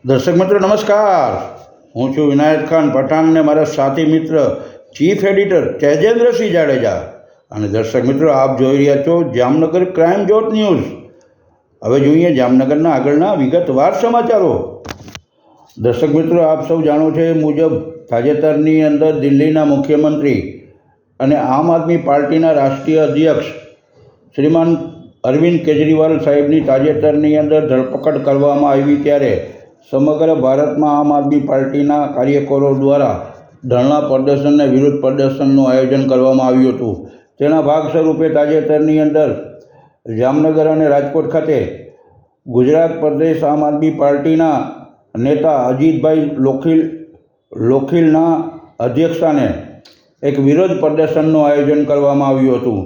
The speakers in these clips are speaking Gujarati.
દર્શક મિત્રો નમસ્કાર, હું છું વિનાયક ખાન પઠાણ ને મારા સાથી મિત્ર ચીફ એડિટર તેજેન્દ્રસિંહ જાડેજા. અને દર્શક મિત્રો, આપ જોઈ રહ્યા છો જામનગર ક્રાઇમ જોટ ન્યૂઝ. હવે જોઈએ જામનગરના આગળના વિગતવાર સમાચારો. દર્શક મિત્રો, આપ સૌ જાણો છો એ મુજબ તાજેતરની અંદર દિલ્હીના મુખ્યમંત્રી અને આમ આદમી પાર્ટીના રાષ્ટ્રીય અધ્યક્ષ શ્રીમાન અરવિંદ કેજરીવાલ સાહેબની તાજેતરની અંદર ધરપકડ કરવામાં આવી, ત્યારે સમગ્ર ભારતમાં આમ આદમી પાર્ટીના કાર્યકરો દ્વારા ધરણા પ્રદર્શન અને વિરોધ પ્રદર્શનનું આયોજન કરવામાં આવ્યું હતું. તેના ભાગ સ્વરૂપે તાજેતરની અંદર જામનગર અને રાજકોટ ખાતે ગુજરાત પ્રદેશ આમ આદમી પાર્ટીના નેતા અજીતભાઈ લોખીલના અધ્યક્ષસ્થાને એક વિરોધ પ્રદર્શનનું આયોજન કરવામાં આવ્યું હતું.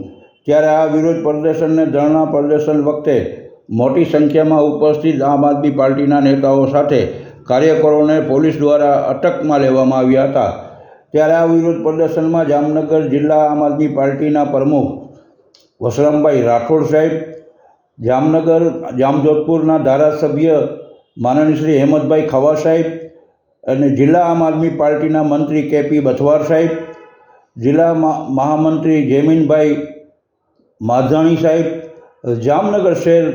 ત્યારે આ વિરોધ પ્રદર્શન અને ધરણા પ્રદર્શન વખતે મોટી સંખ્યામાં ઉપસ્થિત આમ આદમી પાર્ટીના નેતાઓ સાથે કાર્યકરોને પોલીસ દ્વારા અટકમાં લેવામાં આવ્યા હતા. ત્યારે આ વિરોધ પ્રદર્શનમાં જામનગર જિલ્લા આમ આદમી પાર્ટીના પ્રમુખ વસરામભાઈ રાઠોડ સાહેબ, જામનગર જામજોધપુરના ધારાસભ્ય માનનીય શ્રી હેમંતભાઈ ખવા સાહેબ અને જિલ્લા આમ આદમી પાર્ટીના મંત્રી કેપી બથવાર સાહેબ, જિલ્લા મહામંત્રી જયમીનભાઈ માધાણી સાહેબ, જામનગર શહેર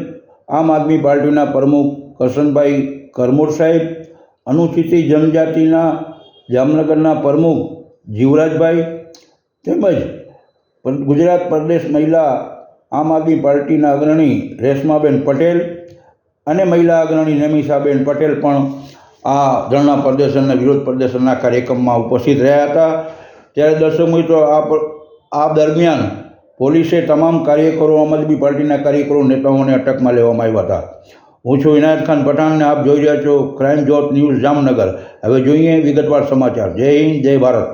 આમ આદમી પાર્ટીના પ્રમુખ કરશનભાઈ કરમોટ સાહેબ, અનુસૂચિત જનજાતિના જામનગરના પ્રમુખ જીવરાજભાઈ, તેમજ ગુજરાત પ્રદેશ મહિલા આમ આદમી પાર્ટીના અગ્રણી રેશમાબેન પટેલ અને મહિલા અગ્રણી નમીષાબેન પટેલ પણ આ ધરણા પ્રદર્શન અને વિરોધ પ્રદર્શનના કાર્યક્રમમાં ઉપસ્થિત રહ્યા હતા. ત્યારે દર્શક મિત્રો, આ દરમિયાન પોલીસે તમામ કાર્યકરો, આમ આદમી પાર્ટીના કાર્યકરો, નેતાઓને અટકમાં લેવામાં આવ્યા હતા. હું છું વિનાયક ખાન પઠાણ ને આપ જોઈ રહ્યા છો ક્રાઇમ જોટ ન્યૂઝ જામનગર. હવે જોઈએ વિગતવાર સમાચાર. જય હિન્દ, જય ભારત.